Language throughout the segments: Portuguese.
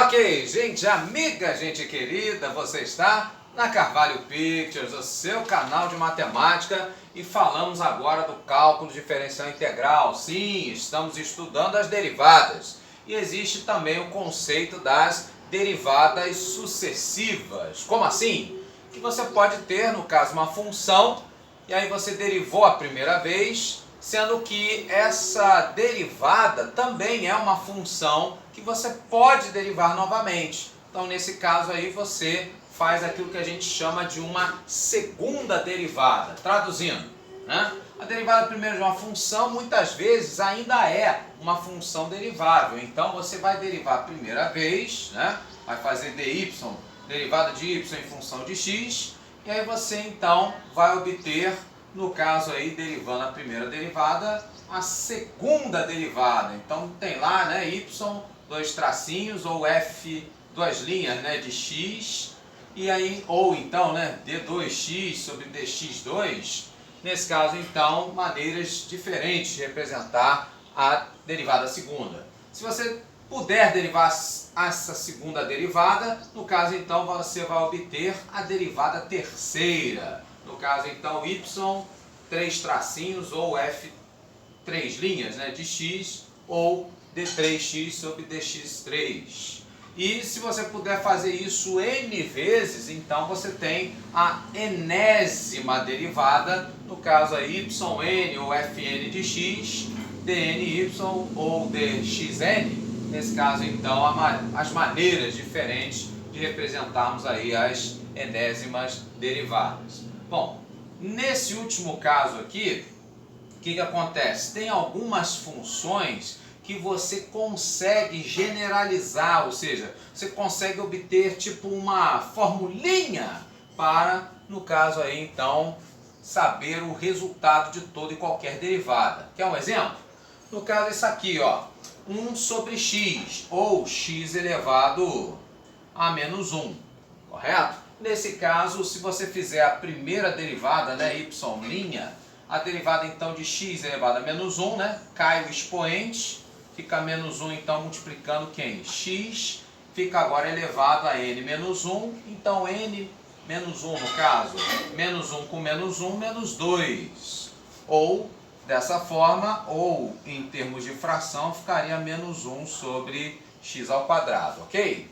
Ok, gente amiga, gente querida, você está na Carvalho Pictures, o seu canal de matemática, e falamos agora do cálculo diferencial integral. Sim, estamos estudando as derivadas e existe também o conceito das derivadas sucessivas. Como assim? Que você pode ter, no caso, uma função e aí você derivou a primeira vez, sendo que essa derivada também é uma função que você pode derivar novamente. Então, nesse caso aí, você faz aquilo que a gente chama de uma segunda derivada. Traduzindo, né? A derivada primeiro de uma função, muitas vezes, ainda é uma função derivável. Então, você vai derivar a primeira vez, né? Vai fazer dy, derivada de y em função de x, e aí você, então, vai obter, no caso aí, derivando a primeira derivada, a segunda derivada. Então tem lá, né, y, dois tracinhos, ou f, duas linhas, né, de x, e aí, ou então, né, d2x sobre dx2. Nesse caso, então, maneiras diferentes de representar a derivada segunda. Se você puder derivar essa segunda derivada, no caso, então, você vai obter a derivada terceira. No caso, então, y, três tracinhos, ou f, três linhas, né, de x, ou d3x sobre dx3. E se você puder fazer isso n vezes, então você tem a enésima derivada, no caso a yn ou fn de x, dny ou dxn. Nesse caso, então, as maneiras diferentes de representarmos aí as enésimas derivadas. Bom, nesse último caso aqui, o que acontece? Tem algumas funções que você consegue generalizar, ou seja, você consegue obter tipo uma formulinha para, no caso aí, então, saber o resultado de toda e qualquer derivada. Quer um exemplo? No caso, esse aqui, ó, 1 sobre x, ou x elevado a menos 1, correto? Nesse caso, se você fizer a primeira derivada, né, y', a derivada então de x elevado a menos 1, né, cai o expoente, fica menos 1, então multiplicando quem? X, fica agora elevado a n menos 1, então n menos 1 no caso, menos 1 com menos 1, menos 2. Ou, dessa forma, ou em termos de fração, ficaria menos 1 sobre x ao quadrado, ok?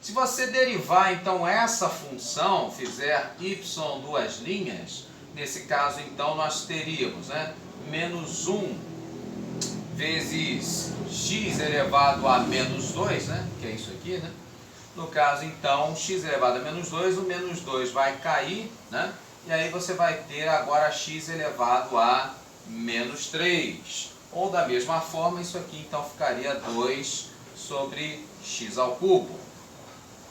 Se você derivar então essa função, fizer y duas linhas, nesse caso então nós teríamos, né, menos 1 vezes x elevado a menos 2, né, que é isso aqui, né? No caso então, x elevado a menos 2, o menos 2 vai cair, né? E aí você vai ter agora x elevado a menos 3. Ou da mesma forma, isso aqui então ficaria 2 sobre x ao cubo.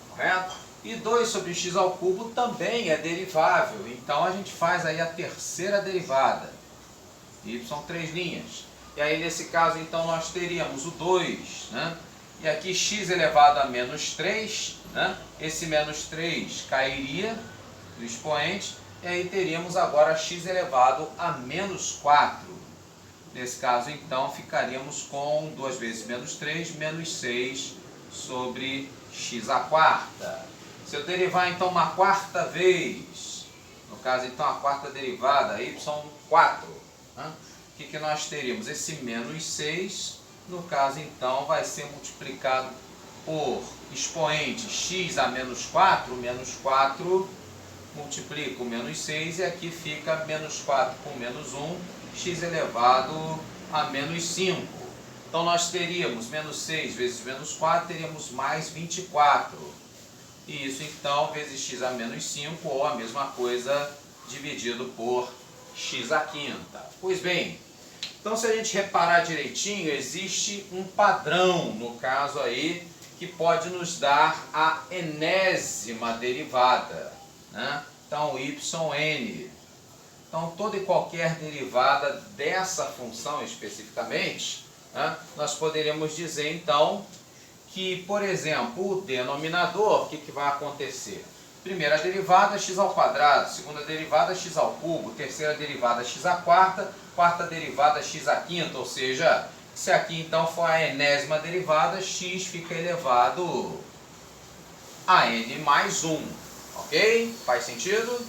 Correto? E 2 sobre x ao cubo também é derivável. Então a gente faz aí a terceira derivada. Y três linhas. E aí nesse caso então nós teríamos o 2, né? E aqui x elevado a menos 3, né? Esse menos 3 cairia do expoente. E aí teríamos agora x elevado a menos 4. Nesse caso então ficaríamos com 2 vezes menos 3, menos 6 sobre x à quarta. Se eu derivar então uma quarta vez, no caso então a quarta derivada, y4, né? O que nós teríamos? Esse menos 6, no caso então vai ser multiplicado por expoente x a menos 4 multiplica o menos 6 e aqui fica menos 4 com menos 1, x elevado a menos 5. Então nós teríamos menos 6 vezes menos 4, teríamos mais 24. E isso então vezes x a menos 5, ou a mesma coisa dividido por x à quinta. Pois bem, então se a gente reparar direitinho, existe um padrão no caso aí que pode nos dar a enésima derivada, né? Então yn. Então toda e qualquer derivada dessa função especificamente, né, nós poderíamos dizer então que, por exemplo, o denominador, o que vai acontecer? Primeira derivada x ao quadrado, segunda derivada x ao cubo, terceira derivada x à quarta, quarta derivada x à quinta, ou seja, Se aqui então for a enésima derivada, x fica elevado a n mais 1. Ok? Faz sentido?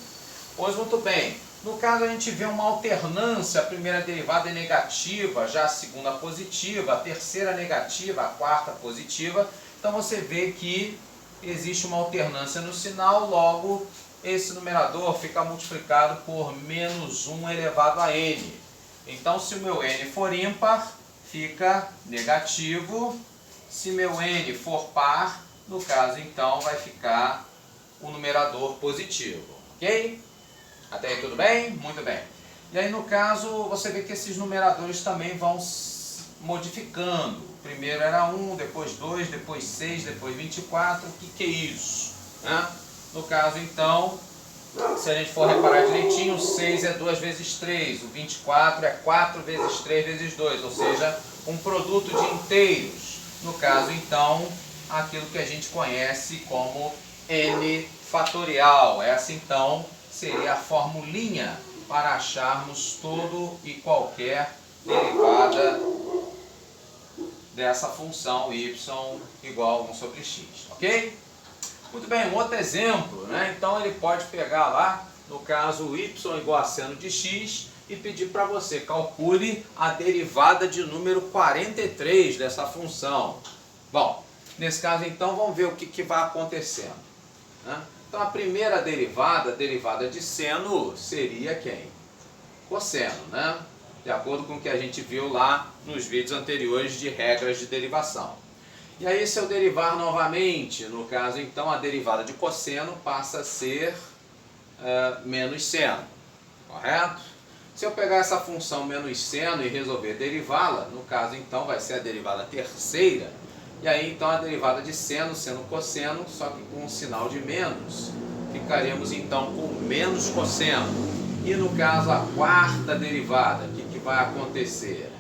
Pois muito bem. No caso a gente vê uma alternância, a primeira derivada é negativa, já a segunda positiva, a terceira negativa, a quarta positiva. Então você vê que existe uma alternância no sinal, logo esse numerador fica multiplicado por menos 1 elevado a n. Então se o meu n for ímpar, fica negativo. Se meu n for par, no caso então vai ficar o numerador positivo. Ok? Até aí tudo bem? Muito bem. E aí no caso você vê que esses numeradores também vão modificando. Primeiro era 1, depois 2, depois 6, depois 24. O que é isso? Né? No caso então, se a gente for reparar direitinho, o 6 é 2 vezes 3, o 24 é 4 vezes 3 vezes 2, ou seja, um produto de inteiros. No caso então, aquilo que a gente conhece como n fatorial. Essa então seria a formulinha para acharmos todo e qualquer derivada dessa função y igual a 1 sobre x, ok? Muito bem, um outro exemplo, né? Então ele pode pegar lá, no caso y igual a seno de x, e pedir para você calcule a derivada de número 43 dessa função. Bom, nesse caso então vamos ver o que vai acontecendo, né? Então a primeira derivada, a derivada de seno, seria quem? Cosseno, né? De acordo com o que a gente viu lá nos vídeos anteriores de regras de derivação. E aí se eu derivar novamente, no caso então a derivada de cosseno passa a ser menos seno, correto? Se eu pegar essa função menos seno e resolver derivá-la, no caso então vai ser a derivada terceira, e aí então a derivada de seno, seno cosseno, só que com um sinal de menos, ficaremos então com menos cosseno. E no caso a quarta derivada, o que vai acontecer?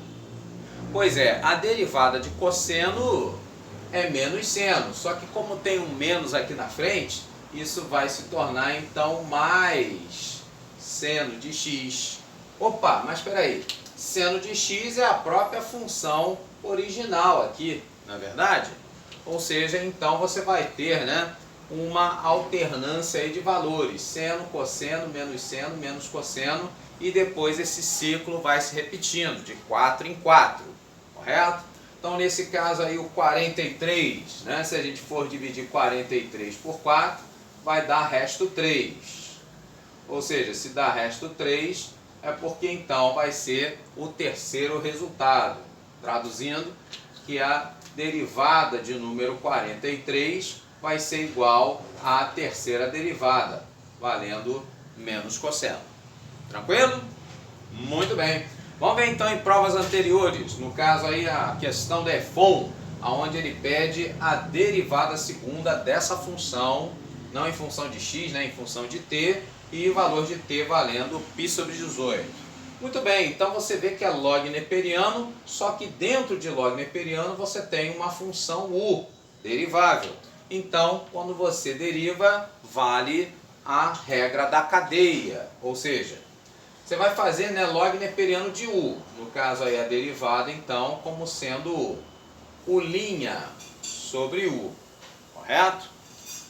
Pois é, a derivada de cosseno é menos seno, só que como tem um menos aqui na frente, isso vai se tornar então mais seno de x. Opa, mas espera aí, seno de x é a própria função original aqui, não é verdade? Ou seja, então você vai ter, né, uma alternância aí de valores, seno, cosseno, menos cosseno, e depois esse ciclo vai se repetindo de 4 em 4, correto? Então nesse caso aí o 43, né, se a gente for dividir 43 por 4, vai dar resto 3. Ou seja, se dá resto 3, é porque então vai ser o terceiro resultado. Traduzindo, que a derivada de número 43 vai ser igual à terceira derivada, valendo menos cosseno. Tranquilo? Muito bem. Vamos ver então em provas anteriores, no caso aí a questão da EFON, onde ele pede a derivada segunda dessa função, não em função de x, né, em função de t, e o valor de t valendo π sobre 18. Muito bem, então você vê que é log neperiano, só que dentro de log neperiano você tem uma função u, derivável. Então, quando você deriva, vale a regra da cadeia, ou seja, você vai fazer, né, log neperiano de u, no caso aí a derivada então como sendo u' sobre u, correto?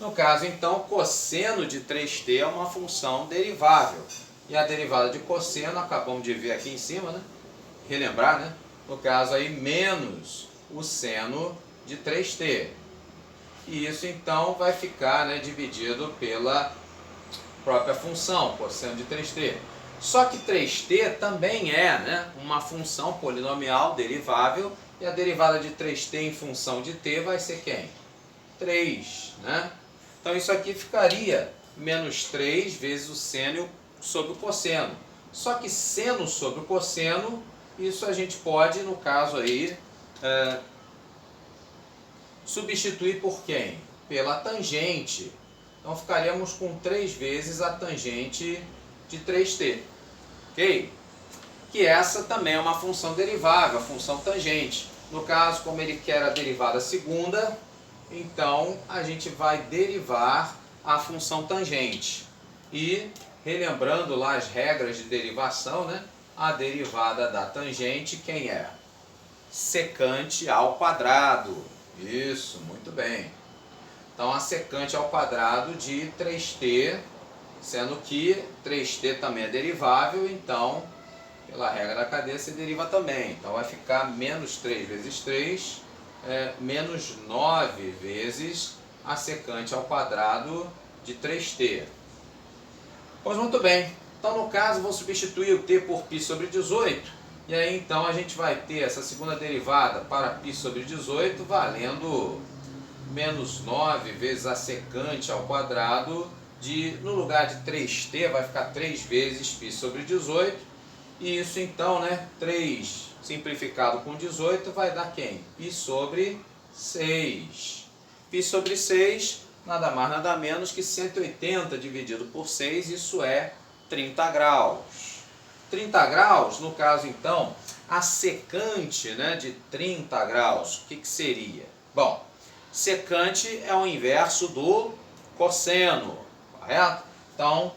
No caso então cosseno de 3t é uma função derivável. E a derivada de cosseno, acabamos de ver aqui em cima, né? Relembrar, né? No caso aí, menos o seno de 3t. E isso então vai ficar, né, dividido pela própria função, cosseno de 3t. Só que 3t também é, né, uma função polinomial derivável, e a derivada de 3t em função de t vai ser quem? 3, né? Então isso aqui ficaria menos 3 vezes o seno sobre o cosseno. Só que seno sobre o cosseno, isso a gente pode, no caso aí, substituir por quem? Pela tangente. Então ficaríamos com 3 vezes a tangente de 3t. Ok? Que essa também é uma função derivável, a função tangente. No caso, como ele quer a derivada segunda, então a gente vai derivar a função tangente. E relembrando lá as regras de derivação, né? A derivada da tangente, quem é? secante ao quadrado. Isso, muito bem. Então, a secante ao quadrado de 3t, sendo que 3t também é derivável, então, pela regra da cadeia, se deriva também. Então, vai ficar menos 3 vezes 3, menos 9 vezes a secante ao quadrado de 3t. Pois muito bem. Então, no caso, vou substituir o t por π sobre 18. E aí, então, a gente vai ter essa segunda derivada para π sobre 18 valendo menos 9 vezes a secante ao quadrado de, no lugar de 3t, vai ficar 3 vezes π sobre 18. E isso, então, né, 3 simplificado com 18 vai dar quem? π sobre 6. π sobre 6, nada mais, nada menos que 180 dividido por 6, isso é 30 graus. 30 graus, no caso então, a secante, né, de 30 graus, o que seria? Bom, secante é o inverso do cosseno, correto? Então,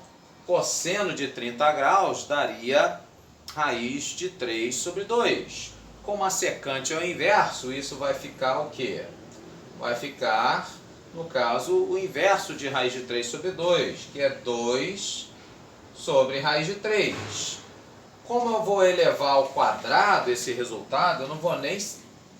cosseno de 30 graus daria raiz de 3 sobre 2. Como a secante é o inverso, isso vai ficar o quê? Vai ficar, no caso, o inverso de raiz de 3 sobre 2, que é 2 sobre raiz de 3. Como eu vou elevar ao quadrado esse resultado, eu não vou nem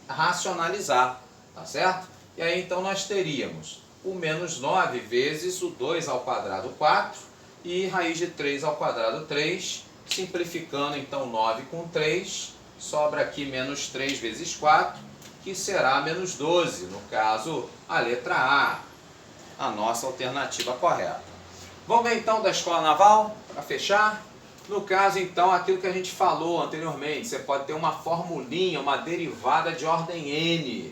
racionalizar, tá certo? E aí então nós teríamos o menos 9 vezes o 2 ao quadrado 4 e raiz de 3 ao quadrado 3, simplificando então 9 com 3, sobra aqui menos 3 vezes 4, que será menos 12, no caso a letra A nossa alternativa correta. Vamos ver então da escola naval, para fechar. No caso, então, aquilo que a gente falou anteriormente, você pode ter uma formulinha, uma derivada de ordem n,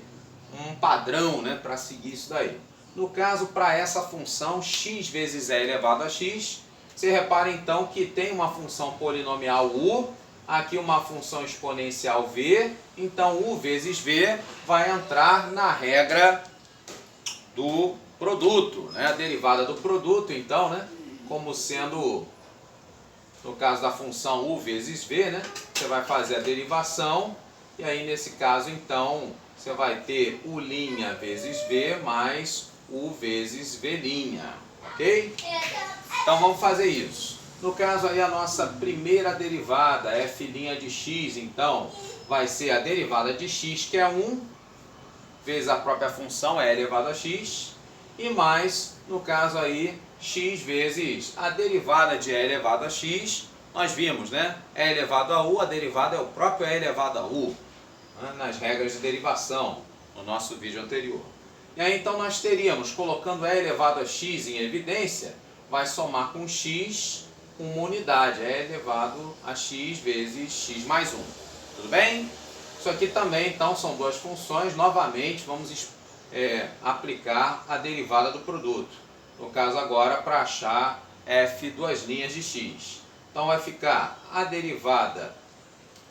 um padrão, né, para seguir isso daí. No caso, para essa função, x vezes e elevado a x, você repara então que tem uma função polinomial u, aqui uma função exponencial v, então u vezes v vai entrar na regra do produto, né, a derivada do produto, então, né, como sendo... No caso da função u vezes v, né, você vai fazer a derivação, e aí nesse caso, então, você vai ter u' vezes v mais u vezes v', ok? Então vamos fazer isso. No caso aí a nossa primeira derivada, f' de x, então, vai ser a derivada de x, que é 1, vezes a própria função, e elevado a x, e mais, no caso aí, x vezes a derivada de e elevado a x, nós vimos, né? E elevado a u, a derivada é o próprio e elevado a u, né? Nas regras de derivação, no nosso vídeo anterior. E aí então nós teríamos, colocando e elevado a x em evidência, vai somar com x com uma unidade, e elevado a x vezes x mais 1. Tudo bem? Isso aqui também, então, são duas funções. Novamente, vamos aplicar a derivada do produto. No caso agora, para achar f duas linhas de x. Então vai ficar a derivada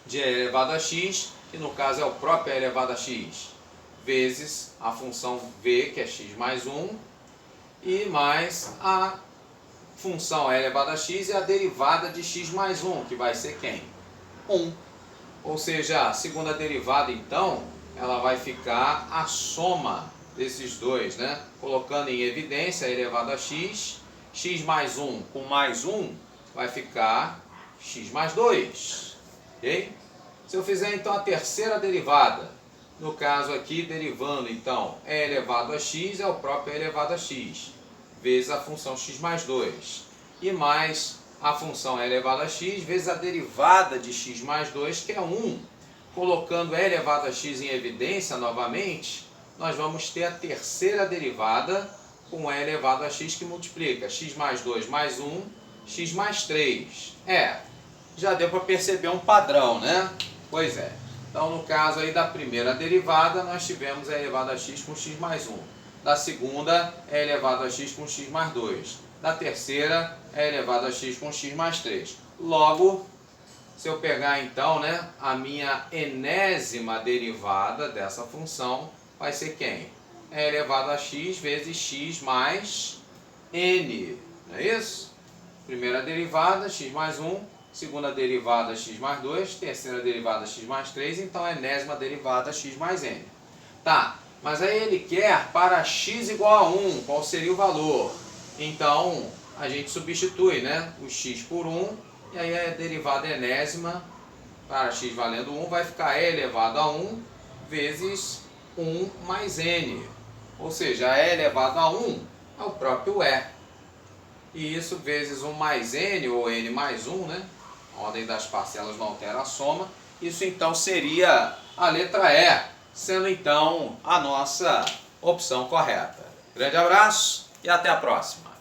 de e elevado a x, que no caso é o próprio e elevado a x, vezes a função v, que é x mais 1, e mais a função e elevado a x e a derivada de x mais 1, que vai ser quem? 1. Ou seja, a segunda derivada, então, ela vai ficar a soma desses dois, né? Colocando em evidência e elevado a x, x mais 1 com mais 1 vai ficar x mais 2, ok? Se eu fizer então a terceira derivada, no caso aqui derivando então e elevado a x é o próprio e elevado a x, vezes a função x mais 2, e mais a função e elevado a x vezes a derivada de x mais 2, que é 1, colocando e elevado a x em evidência novamente, nós vamos ter a terceira derivada com e elevado a x que multiplica x mais 2 mais 1, x mais 3. Já deu para perceber um padrão, né? Pois é. Então, no caso aí da primeira derivada, nós tivemos e elevado a x com x mais 1. Da segunda, e elevado a x com x mais 2. Da terceira, e elevado a x com x mais 3. Logo, se eu pegar então, né, a minha enésima derivada dessa função, vai ser quem? É elevado a x vezes x mais n, não é isso? Primeira derivada, x mais 1, segunda derivada x mais 2, terceira derivada x mais 3, então enésima derivada x mais n. Tá, mas aí ele quer para x igual a 1, qual seria o valor? Então, a gente substitui, né, o x por 1, e aí a derivada enésima para x valendo 1 vai ficar e elevado a 1 vezes 1 mais n. Ou seja, e elevado a 1 é o próprio e. E isso vezes 1 mais n, ou n mais 1, né? A ordem das parcelas não altera a soma. Isso então seria a letra E, sendo então a nossa opção correta. Grande abraço e até a próxima!